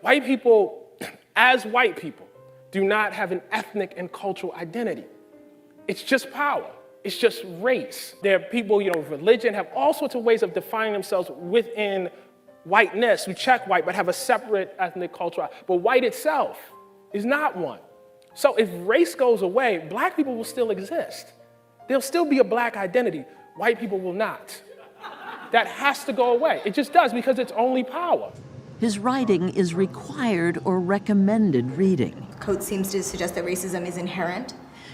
White people, as white people, do not have an ethnic and cultural identity. It's just power. It's just race. There are people, with religion, have all sorts of ways of defining themselves within whiteness, who check white, but have a separate ethnic culture. But white itself is not one. So if race goes away, black people will still exist. There'll still be a black identity. White people will not. That has to go away. It just does, because it's only power. His writing is required or recommended reading. Coates seems to suggest that racism is inherent.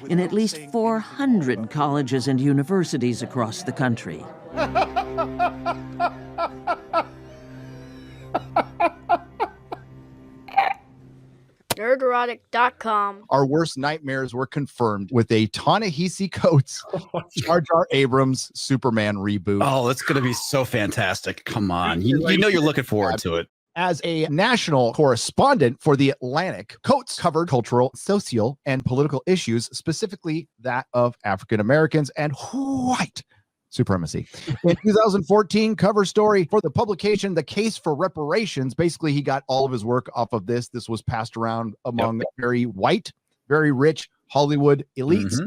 In at least 400 colleges and universities across the country. Nerderotic.com. Our worst nightmares were confirmed with a Ta-Nehisi Coates, Jar Jar Abrams Superman reboot. Oh, that's going to be so fantastic. Come on. You know you're looking forward to it. As a national correspondent for The Atlantic, Coates covered cultural, social, and political issues, specifically that of African Americans and white supremacy. In 2014 cover story for the publication, The Case for Reparations, basically he got all of his work off of this. This was passed around among very white, very rich Hollywood elites,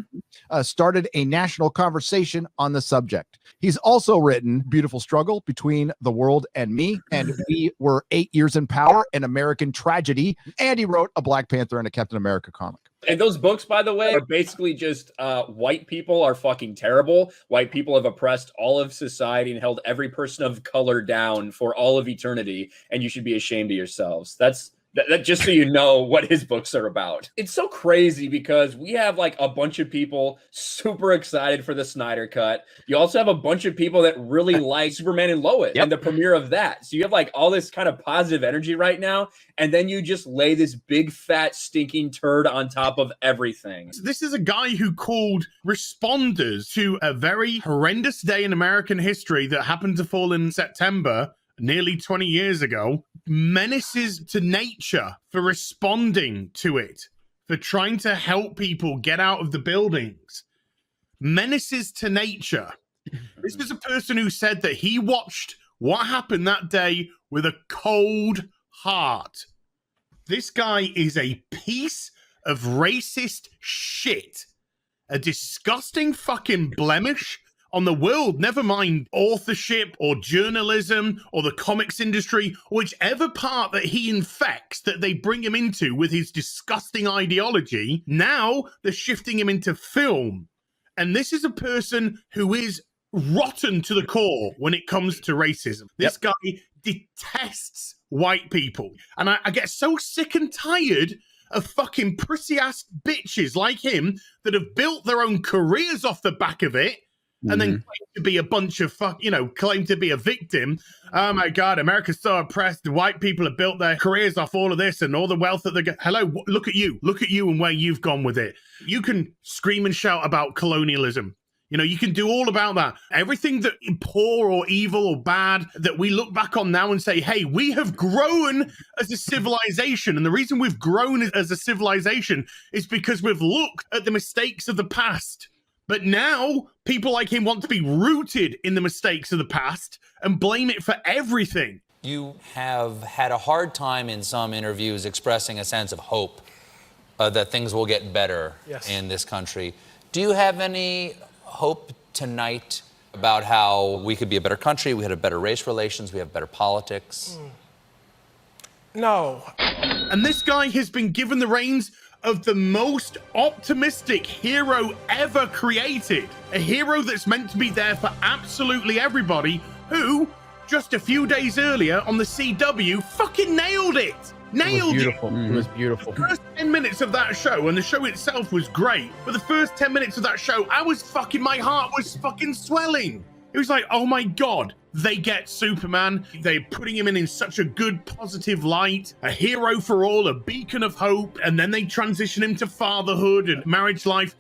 started a national conversation on the subject. He's also written Beautiful Struggle Between the World and Me, and We Were 8 Years in Power, An American Tragedy, and he wrote a Black Panther and a Captain America comic. And those books, by the way, are basically just white people are fucking terrible. White people have oppressed all of society and held every person of color down for all of eternity, and you should be ashamed of yourselves. That just so you know what his books are about. It's so crazy because we have like a bunch of people super excited for the Snyder Cut. You also have a bunch of people that really like Superman and Lois and the premiere of that. So you have like all this kind of positive energy right now. And then you just lay this big, fat, stinking turd on top of everything. This is a guy who called responders to a very horrendous day in American history that happened to fall in September nearly 20 years ago, menaces to nature for responding to it, for trying to help people get out of the buildings. Menaces to nature. This is a person who said that he watched what happened that day with a cold heart. This guy is a piece of racist shit. A disgusting fucking blemish on the world, never mind authorship or journalism or the comics industry, whichever part that he infects that they bring him into with his disgusting ideology. Now they're shifting him into film. And this is a person who is rotten to the core when it comes to racism. This guy detests white people. And I get so sick and tired of fucking prissy-ass bitches like him that have built their own careers off the back of it, and then claim to be a bunch of claim to be a victim. Oh my God, America's so oppressed. White people have built their careers off all of this and all the wealth that they get. Hello, look at you and where you've gone with it. You can scream and shout about colonialism. You can do all about that. Everything that poor or evil or bad that we look back on now and say, hey, we have grown as a civilization. And the reason we've grown as a civilization is because we've looked at the mistakes of the past. But now people like him want to be rooted in the mistakes of the past and blame it for everything. You have had a hard time in some interviews expressing a sense of hope that things will get better in this country. Do you have any hope tonight about how we could be a better country, we had a better race relations, we have better politics? No. And this guy has been given the reins of the most optimistic hero ever created. A hero that's meant to be there for absolutely everybody, who, just a few days earlier on the CW, fucking nailed it. Nailed it. It was beautiful. The first 10 minutes of that show, and the show itself was great, but the first 10 minutes of that show, my heart was fucking swelling. It was like, oh my God, they get Superman. They're putting him in such a good, positive light, a hero for all, a beacon of hope. And then they transition him to fatherhood and marriage life.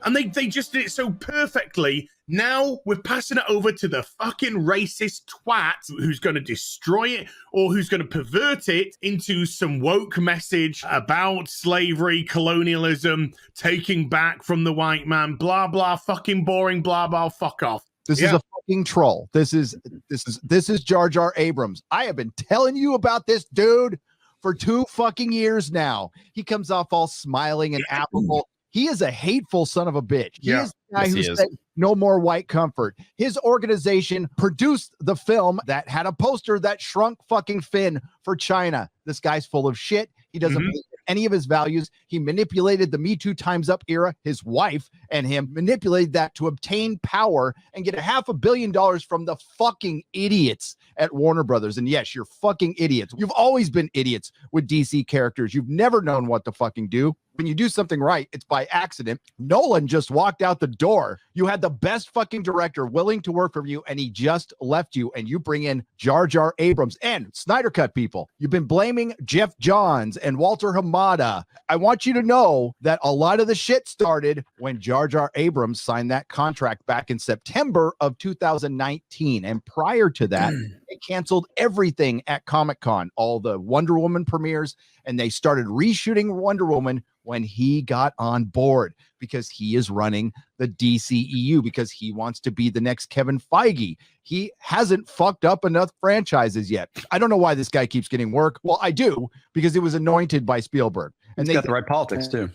And they just did it so perfectly. Now we're passing it over to the fucking racist twat who's going to destroy it or who's going to pervert it into some woke message about slavery, colonialism, taking back from the white man, blah, blah, fucking boring, blah, blah, fuck off. This is a fucking troll. This is Jar Jar Abrams. I have been telling you about this dude for 2 fucking years now. He comes off all smiling and affable. He is a hateful son of a bitch. He is the guy who said no more white comfort. His organization produced the film that had a poster that shrunk fucking Finn for China. This guy's full of shit. He doesn't believe in any of his values. He manipulated the Me Too Time's Up era. His wife and him manipulated that to obtain power and get $500 million from the fucking idiots at Warner Brothers. And yes, you're fucking idiots. You've always been idiots with DC characters. You've never known what to fucking do. When you do something right, it's by accident. Nolan just walked out the door. You had the best fucking director willing to work for you, and he just left you, and you bring in Jar Jar Abrams and Snyder Cut people. You've been blaming Jeff Johns and Walter Hamada. I want you to know that a lot of the shit started when Jar Jar Abrams signed that contract back in September of 2019. And prior to that, they canceled everything at Comic-Con, all the Wonder Woman premieres, and they started reshooting Wonder Woman when he got on board, because he is running the DCEU, because he wants to be the next Kevin Feige. He hasn't fucked up enough franchises yet. I don't know why this guy keeps getting work. Well, I do, because he was anointed by Spielberg. And He's got the right politics too.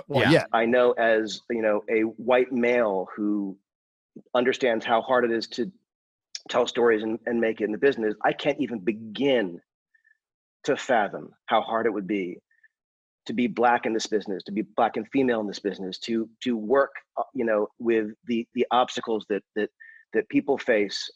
Yeah. I know, as you know, a white male who understands how hard it is to tell stories and make it in the business, I can't even begin to fathom how hard it would be to be Black in this business, to be Black and female in this business, to work, with the obstacles that people face.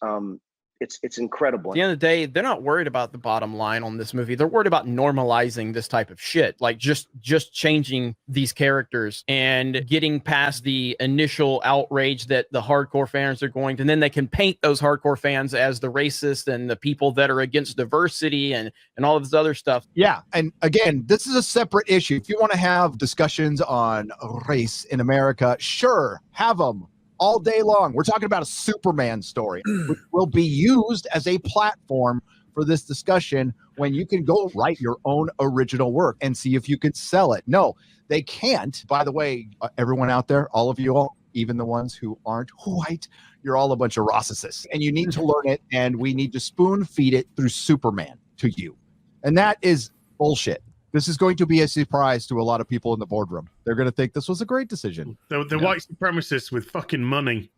It's incredible. At the end of the day, they're not worried about the bottom line on this movie. They're worried about normalizing this type of shit, like just changing these characters and getting past the initial outrage that the hardcore fans are going to, and then they can paint those hardcore fans as the racist and the people that are against diversity and all of this other stuff. Yeah. And again, this is a separate issue. If you want to have discussions on race in America, sure, have them all day long. We're talking about a Superman story, which will be used as a platform for this discussion when you can go write your own original work and see if you can sell it. No, they can't. By the way, everyone out there, all of you all, even the ones who aren't white, you're all a bunch of racists, and you need to learn it, and we need to spoon feed it through Superman to you. And that is bullshit. This is going to be a surprise to a lot of people in the boardroom. They're going to think this was a great decision. The white supremacists with fucking money.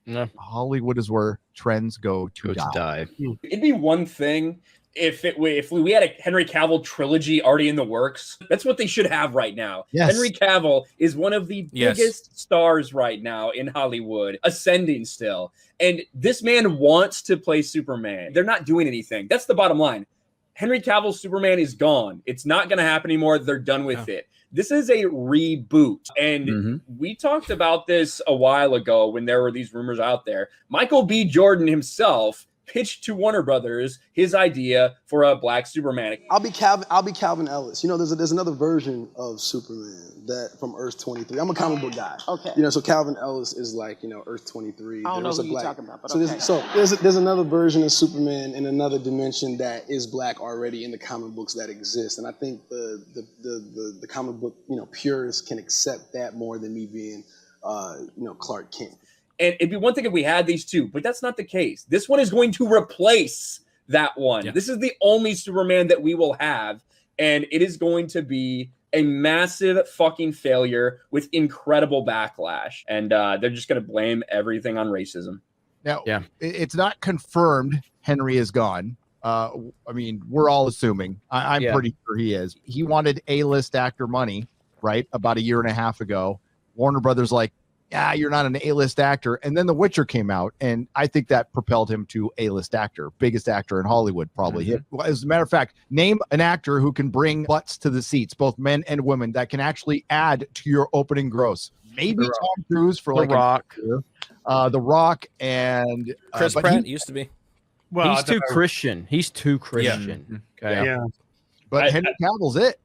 No. Hollywood is where trends go to die. It'd be one thing if we had a Henry Cavill trilogy already in the works. That's what they should have right now. Yes. Henry Cavill is one of the biggest stars right now in Hollywood, ascending still. And this man wants to play Superman. They're not doing anything. That's the bottom line. Henry Cavill's Superman is gone. It's not going to happen anymore. They're done with it. This is a reboot. And we talked about this a while ago when there were these rumors out there. Michael B. Jordan himself pitched to Warner Brothers his idea for a Black Superman. I'll be Calvin Ellis. You know, there's another version of Superman that from Earth 23. I'm a comic book guy. Okay. You know, so Calvin Ellis is like, Earth 23. I don't know who you're talking about, but there's another version of Superman in another dimension that is Black already in the comic books that exist. And I think the comic book, purists can accept that more than me being Clark Kent. And it'd be one thing if we had these two, but that's not the case. This one is going to replace that one. Yeah. This is the only Superman that we will have, and it is going to be a massive fucking failure with incredible backlash. And they're just going to blame everything on racism. Now, it's not confirmed Henry is gone. We're all assuming. I'm pretty sure he is. He wanted A-list actor money, right, about a year and a half ago. Warner Brothers you're not an A-list actor. And then The Witcher came out, and I think that propelled him to A-list actor, biggest actor in Hollywood, probably. As a matter of fact, name an actor who can bring butts to the seats, both men and women, that can actually add to your opening gross. Maybe Tom Cruise for The Rock. The Rock and Chris Pratt used to be. Well, he's too Christian. He's too Christian. Yeah. Okay. Yeah. But Henry Cavill's it,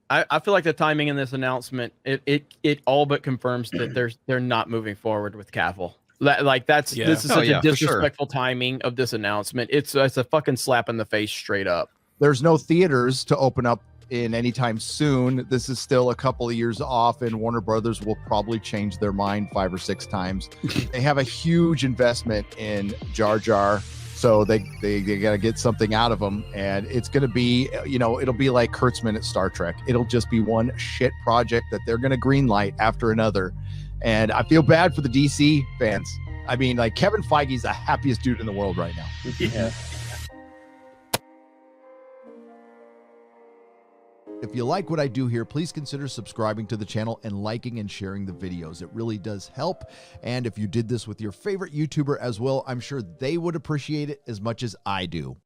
I feel like the timing in this announcement, it all but confirms that they're not moving forward with Cavill. This is such a disrespectful timing of this announcement. It's a fucking slap in the face straight up. There's no theaters to open up in anytime soon. This is still a couple of years off, and Warner Brothers will probably change their mind 5 or 6 times. They have a huge investment in Jar Jar. So they got to get something out of them, and it's going to be, it'll be like Kurtzman at Star Trek. It'll just be one shit project that they're going to greenlight after another. And I feel bad for the DC fans. I mean, like, Kevin Feige's the happiest dude in the world right now. Yeah. If you like what I do here, please consider subscribing to the channel and liking and sharing the videos. It really does help. And if you did this with your favorite YouTuber as well, I'm sure they would appreciate it as much as I do.